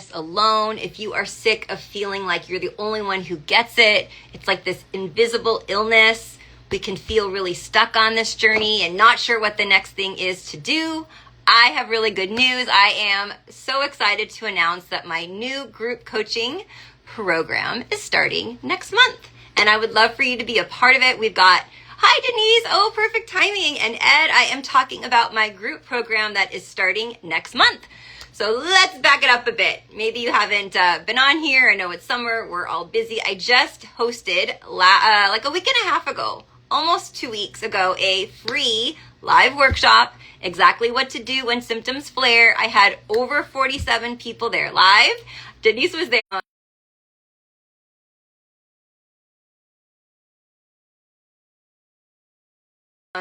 this alone. If you are sick of feeling like you're the only one who gets it, it's like this invisible illness. We can feel really stuck on this journey and not sure what the next thing is to do. I have really good news. I am so excited to announce that my new group coaching program is starting next month. And I would love for you to be a part of it. We've got, hi Denise, oh, perfect timing. And Ed, I am talking about my group program that is starting next month. So let's back it up a bit. Maybe you haven't been on here. I know it's summer. We're all busy. I just hosted like a week and a half ago, almost 2 weeks ago, a free live workshop, exactly what to do when symptoms flare. I had over 47 people there live. Denise was there.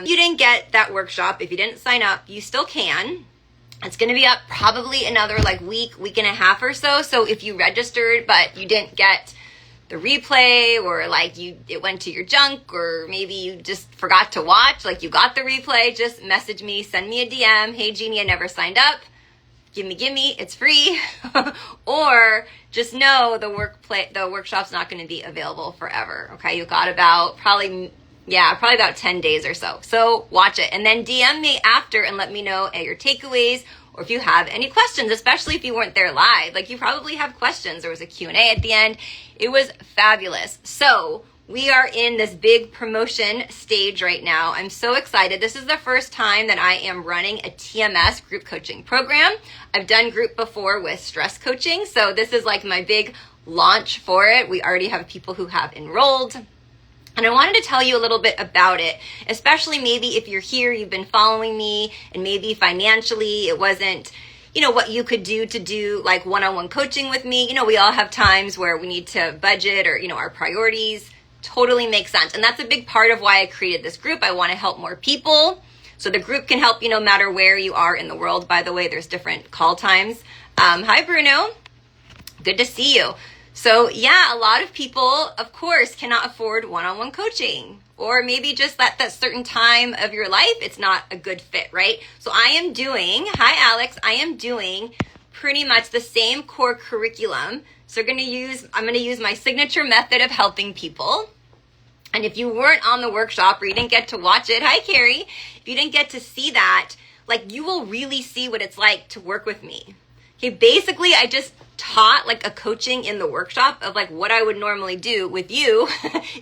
You didn't get that workshop. If you didn't sign up, you still can. It's going to be up probably another like week and a half or so. So if you registered, but you didn't get the replay, or like it went to your junk, or maybe you just forgot to watch, like you got the replay, just message me, send me a DM. Hey Jeannie, I never signed up. Gimme, it's free. Or just know the workshop's not going to be available forever. Okay. You got about probably about 10 days or so. So watch it and then DM me after and let me know your takeaways, or if you have any questions, especially if you weren't there live. Like you probably have questions. There was a Q&A at the end. It was fabulous. So we are in this big promotion stage right now. I'm so excited. This is the first time that I am running a TMS group coaching program. I've done group before with stress coaching. So this is like my big launch for it. We already have people who have enrolled. And I wanted to tell you a little bit about it, especially maybe if you're here, you've been following me, and maybe financially it wasn't, what you could do to do like one-on-one coaching with me. We all have times where we need to budget, or, our priorities totally make sense. And that's a big part of why I created this group. I want to help more people. So the group can help you no matter where you are in the world. By the way, there's different call times. Hi, Bruno. Good to see you. So yeah, a lot of people, of course, cannot afford one-on-one coaching, or maybe just that certain time of your life, it's not a good fit, right? So hi Alex, I am doing pretty much the same core curriculum. So I'm going to use my signature method of helping people. And if you weren't on the workshop or you didn't get to watch it, hi Carrie, if you didn't get to see that, like you will really see what it's like to work with me. Okay, basically I just taught like a coaching in the workshop of like what I would normally do with you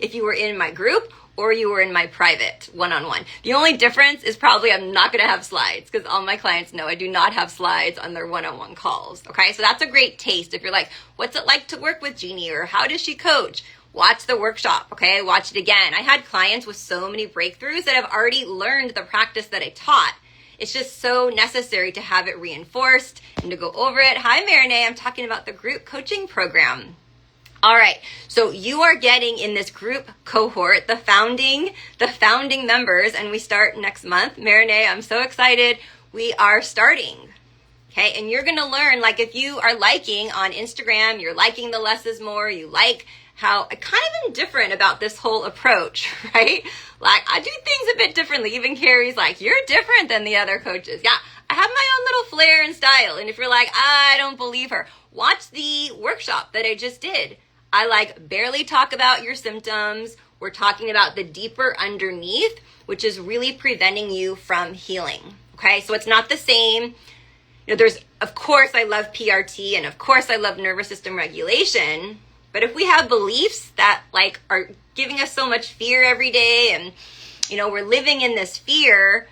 if you were in my group or you were in my private one-on-one. The only difference is probably I'm not going to have slides, because all my clients know I do not have slides on their one-on-one calls. Okay, so that's a great taste. If you're like, what's it like to work with Jeannie, or how does she coach? Watch the workshop, okay? Watch it again. I had clients with so many breakthroughs that have already learned the practice that I taught. It's just so necessary to have it reinforced and to go over it. Hi, Marinee. I'm talking about the group coaching program. All right. So you are getting in this group cohort, the founding members, and we start next month. Marinee, I'm so excited. We are starting. Okay. And you're going to learn, like if you are liking on Instagram, you're liking the less is more, you like how I kind of am different about this whole approach, right? Like I do things a bit differently. Even Carrie's like, you're different than the other coaches. Yeah, I have my own little flair and style. And if you're like, I don't believe her, watch the workshop that I just did. I like barely talk about your symptoms. We're talking about the deeper underneath, which is really preventing you from healing. Okay, so it's not the same. There's, of course, I love PRT, and of course I love nervous system regulation. But if we have beliefs that like are giving us so much fear every day, and we're living in this fear,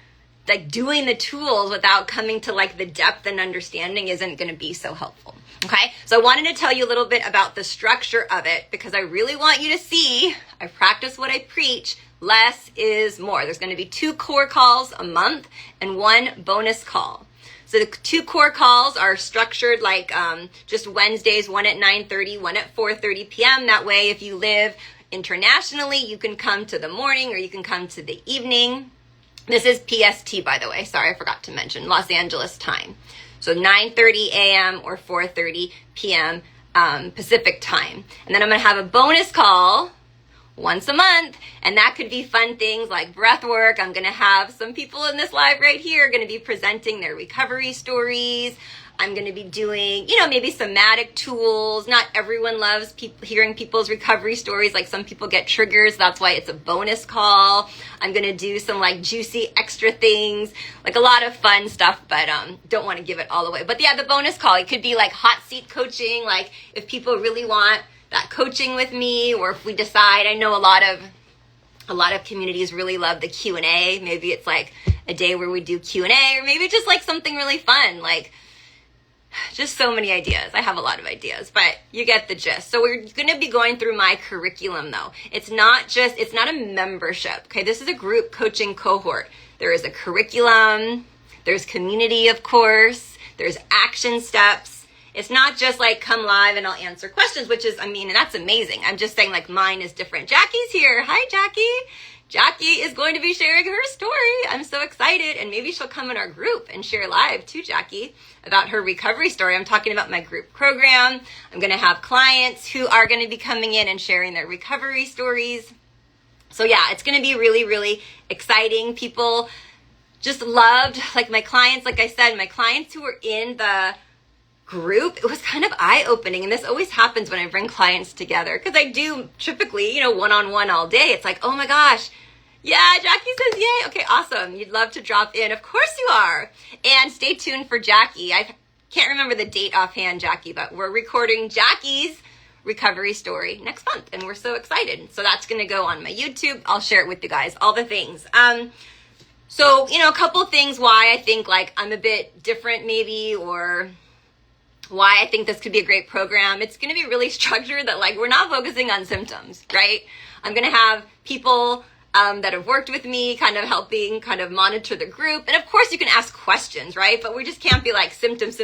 like doing the tools without coming to like the depth and understanding isn't going to be so helpful. Okay, so I wanted to tell you a little bit about the structure of it, because I really want you to see I practice what I preach. Less is more. There's going to be 2 core calls a month and 1 bonus call. So the 2 core calls are structured like just Wednesdays, one at 9:30, one at 4:30 p.m. That way, if you live internationally, you can come to the morning or you can come to the evening. This is PST, by the way. Sorry, I forgot to mention Los Angeles time. So 9:30 a.m. or 4:30 p.m. Pacific time. And then I'm going to have a bonus call once a month, and that could be fun things like breath work. I'm going to have some people in this live right here going to be presenting their recovery stories. I'm going to be doing, maybe somatic tools. Not everyone loves hearing people's recovery stories. Like some people get triggers. That's why it's a bonus call. I'm going to do some like juicy extra things, like a lot of fun stuff, but don't want to give it all away. But yeah, the bonus call, it could be like hot seat coaching. Like if people really want that coaching with me, or if we decide, I know a lot of communities really love the Q&A. Maybe it's like a day where we do Q&A, or maybe just like something really fun, like just so many ideas. I have a lot of ideas, but you get the gist. So we're going to be going through my curriculum though. It's not a membership. Okay. This is a group coaching cohort. There is a curriculum. There's community, of course. There's action steps. It's not just like come live and I'll answer questions, which is, and that's amazing. I'm just saying like mine is different. Jackie's here. Hi, Jackie. Jackie is going to be sharing her story. I'm so excited. And maybe she'll come in our group and share live too, Jackie, about her recovery story. I'm talking about my group program. I'm going to have clients who are going to be coming in and sharing their recovery stories. So yeah, it's going to be really, really exciting. People just loved, like my clients, like I said, my clients who were in the group, it was kind of eye-opening. And this always happens when I bring clients together, because I do typically, one-on-one all day. It's like, oh my gosh, yeah, Jackie says yay. Okay, awesome. You'd love to drop in. Of course you are. And stay tuned for Jackie. I can't remember the date offhand, Jackie, but we're recording Jackie's recovery story next month, and we're so excited. So that's going to go on my YouTube. I'll share it with you guys, all the things. So, a couple things why I think like I'm a bit different maybe, or why I think this could be a great program. It's going to be really structured, that like we're not focusing on symptoms, right? I'm going to have people that have worked with me kind of helping kind of monitor the group. And of course you can ask questions, right? But we just can't be like symptoms.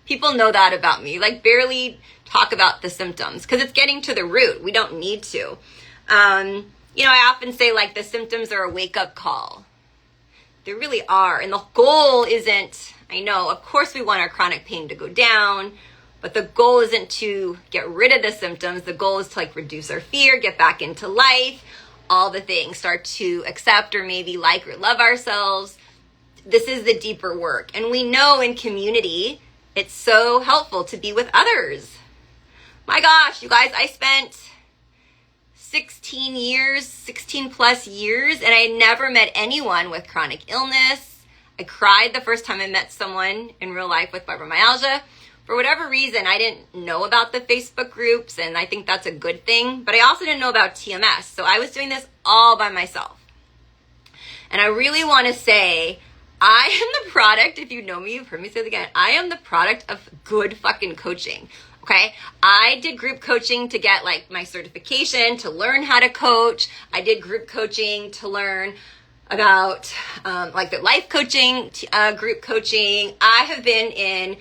People know that about me, like barely talk about the symptoms because it's getting to the root. We don't need to. I often say like the symptoms are a wake-up call. They really are. And the goal isn't, I know, of course we want our chronic pain to go down, but the goal isn't to get rid of the symptoms. The goal is to like reduce our fear, get back into life, all the things, start to accept or maybe like or love ourselves. This is the deeper work. And we know in community, it's so helpful to be with others. My gosh, you guys, I spent 16 plus years, and I never met anyone with chronic illness. I cried the first time I met someone in real life with fibromyalgia. For whatever reason, I didn't know about the Facebook groups, and I think that's a good thing, but I also didn't know about TMS. So I was doing this all by myself. And I really want to say, I am the product, if you know me, you've heard me say it again, I am the product of good fucking coaching. Okay. I did group coaching to get like my certification, to learn how to coach. I did group coaching to learn about like the life coaching, group coaching. I have been in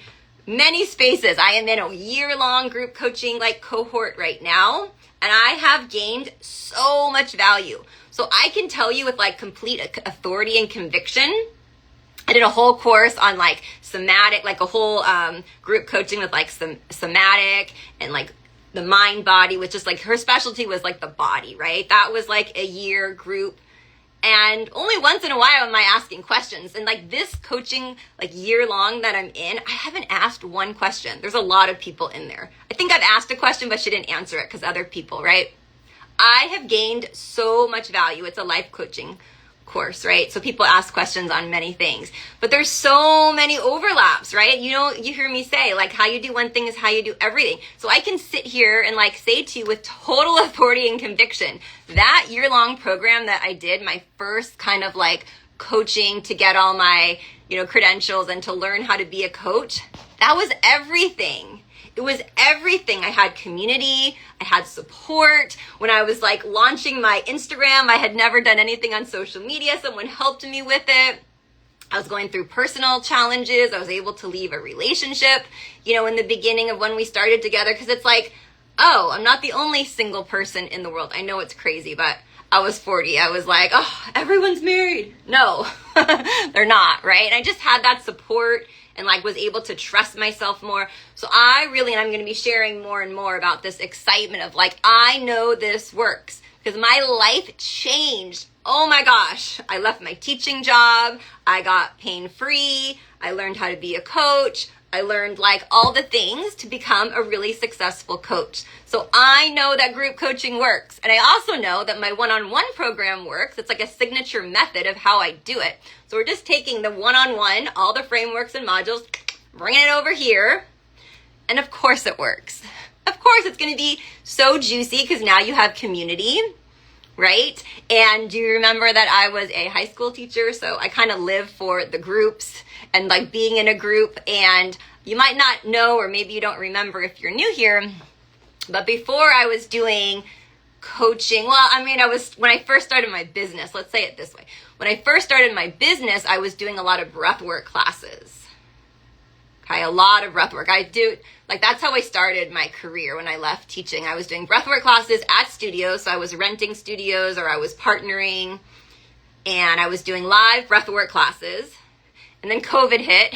many spaces. I am in a year-long group coaching like cohort right now, and I have gained so much value. So I can tell you with like complete authority and conviction, I did a whole course on like somatic, like a whole group coaching with like some somatic and like the mind body, which is like her specialty was like the body, right? That was like a year group. And only once in a while am I asking questions. And like this coaching, like year long that I'm in, I haven't asked one question. There's a lot of people in there. I think I've asked a question, but she didn't answer it because other people, right? I have gained so much value. It's a life coaching course, right? So people ask questions on many things, but there's so many overlaps, right? You hear me say like how you do one thing is how you do everything. So I can sit here and like say to you with total authority and conviction, that year-long program that I did, my first kind of like coaching to get all my, credentials and to learn how to be a coach, that was everything. It was everything. I had community. I had support. When I was like launching my Instagram, I had never done anything on social media. Someone helped me with it. I was going through personal challenges. I was able to leave a relationship, in the beginning of when we started together. Because it's like, oh, I'm not the only single person in the world. I know it's crazy, but I was 40. I was like, oh, everyone's married. No, they're not, right? And I just had that support and like was able to trust myself more. So and I'm going to be sharing more and more about this excitement of like, I know this works because my life changed. Oh my gosh. I left my teaching job. I got pain-free. I learned how to be a coach. I learned like all the things to become a really successful coach. So I know that group coaching works. And I also know that my one-on-one program works. It's like a signature method of how I do it. So we're just taking the one-on-one, all the frameworks and modules, bringing it over here. And of course it works. Of course it's going to be so juicy because now you have community, right? And do you remember that I was a high school teacher? So I kind of live for the groups and like being in a group. And you might not know, or maybe you don't remember if you're new here, but before I was doing coaching, when I first started my business, let's say it this way. When I first started my business, I was doing a lot of breathwork classes. Okay, a lot of breathwork. That's how I started my career when I left teaching. I was doing breathwork classes at studios. So I was renting studios or I was partnering, and I was doing live breathwork classes. And then COVID hit,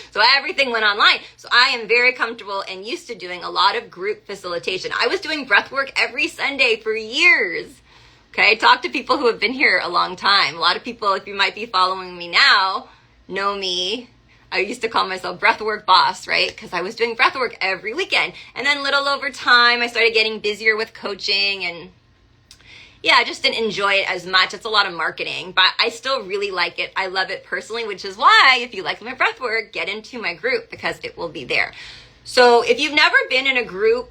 so everything went online. So I am very comfortable and used to doing a lot of group facilitation. I was doing breathwork every Sunday for years. Okay, talk to people who have been here a long time. A lot of people, if you might be following me now, know me. I used to call myself breathwork boss, right? Because I was doing breathwork every weekend. And then little over time, I started getting busier with coaching, and I just didn't enjoy it as much. It's a lot of marketing, but I still really like it. I love it personally, which is why if you like my breathwork, get into my group because it will be there. So if you've never been in a group,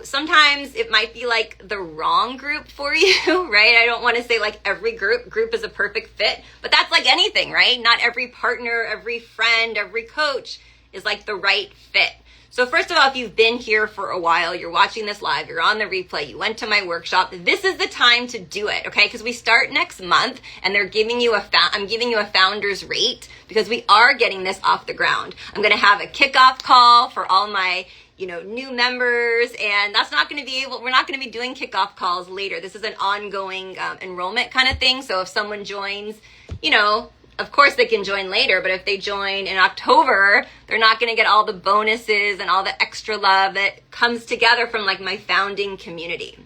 sometimes it might be like the wrong group for you, right? I don't want to say like every group is a perfect fit, but that's like anything, right? Not every partner, every friend, every coach is like the right fit. So first of all, if you've been here for a while, you're watching this live, you're on the replay, you went to my workshop, this is the time to do it, okay? Because we start next month and I'm giving you a founder's rate because we are getting this off the ground. I'm going to have a kickoff call for all my new members, and we're not going to be doing kickoff calls later. This is an ongoing enrollment kind of thing. So if someone joins, of course they can join later, but if they join in October, they're not going to get all the bonuses and all the extra love that comes together from like my founding community.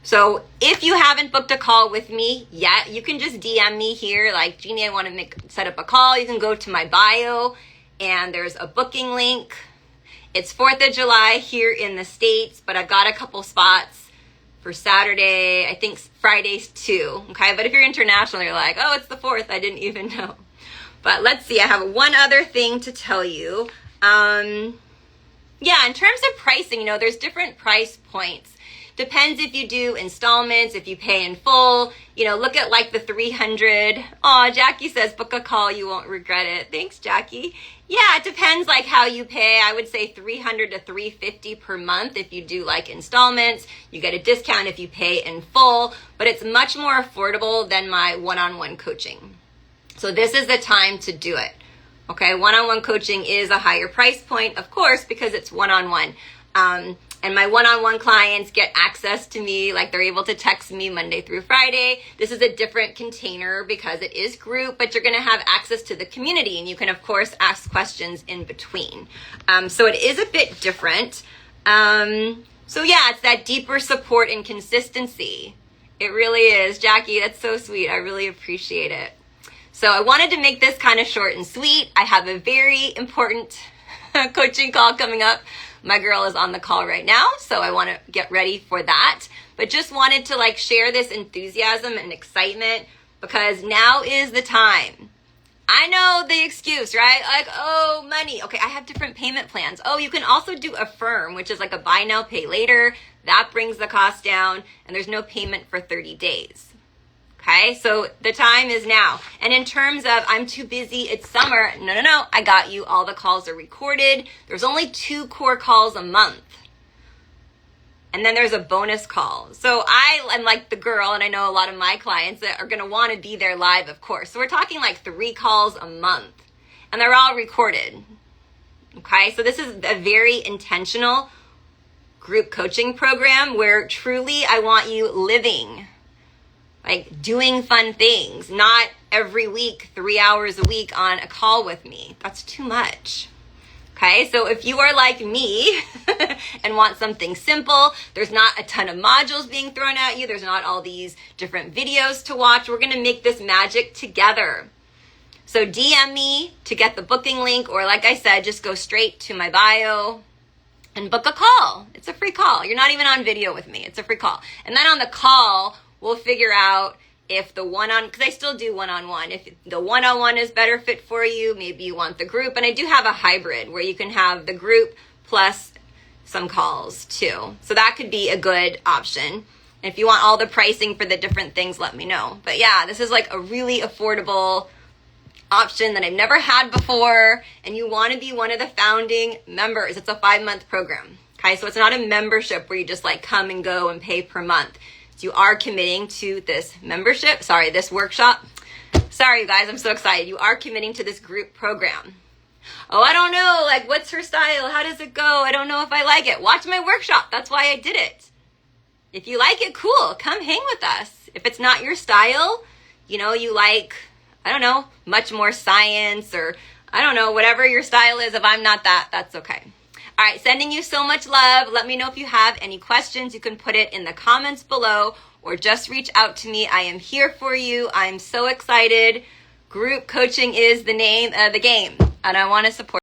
So if you haven't booked a call with me yet, you can just DM me here like, Jeannie, I want to set up a call. You can go to my bio and there's a booking link. It's 4th of July here in the States, but I've got a couple spots for Saturday, I think Fridays too, okay? But if you're international, you're like, oh, it's the 4th, I didn't even know. But let's see, I have one other thing to tell you. In terms of pricing, there's different price points. Depends if you do installments, if you pay in full, look at like the 300. Oh, Jackie says, book a call, you won't regret it. Thanks, Jackie. Yeah, it depends like how you pay. I would say $300 to $350 per month if you do like installments. You get a discount if you pay in full, but it's much more affordable than my one-on-one coaching. So this is the time to do it. Okay, one-on-one coaching is a higher price point, of course, because it's one-on-one. And my one-on-one clients get access to me, like they're able to text me Monday through Friday. This is a different container because it is group, but you're going to have access to the community, and you can, of course, ask questions in between. So it is a bit different. It's that deeper support and consistency. It really is. Jackie, that's so sweet. I really appreciate it. So I wanted to make this kind of short and sweet. I have a very important coaching call coming up. My girl is on the call right now, so I want to get ready for that. But just wanted to like share this enthusiasm and excitement because now is the time. I know the excuse, right? Like, oh, money. Okay, I have different payment plans. Oh, you can also do Affirm, which is like a buy now, pay later. That brings the cost down, and there's no payment for 30 days. Okay, so the time is now. And in terms of I'm too busy, it's summer. No, I got you. All the calls are recorded. There's only 2 core calls a month. And then there's a bonus call. So I'm like the girl, and I know a lot of my clients that are going to want to be there live, of course. So we're talking like 3 calls a month, and they're all recorded. Okay, so this is a very intentional group coaching program where truly I want you living, like doing fun things, not every week, 3 hours a week on a call with me. That's too much. Okay, so if you are like me and want something simple, there's not a ton of modules being thrown at you, there's not all these different videos to watch, we're gonna make this magic together. So DM me to get the booking link, or like I said, just go straight to my bio and book a call. It's a free call. You're not even on video with me. It's a free call. And then on the call, we'll figure out if the because I still do one-on-one. If the one-on-one is better fit for you, maybe you want the group. And I do have a hybrid where you can have the group plus some calls too. So that could be a good option. And if you want all the pricing for the different things, let me know. But yeah, this is like a really affordable option that I've never had before, and you want to be one of the founding members. It's a 5-month program. Okay, so it's not a membership where you just like come and go and pay per month. So you are committing to this this workshop. Sorry, you guys, I'm so excited. You are committing to this group program. Oh, I don't know, like what's her style? How does it go? I don't know if I like it. Watch my workshop. That's why I did it. If you like it, cool. Come hang with us. If it's not your style, you like, I don't know, much more science, or I don't know, whatever your style is. If I'm not that, that's okay. All right, sending you so much love. Let me know if you have any questions. You can put it in the comments below or just reach out to me. I am here for you. I'm so excited. Group coaching is the name of the game, and I want to support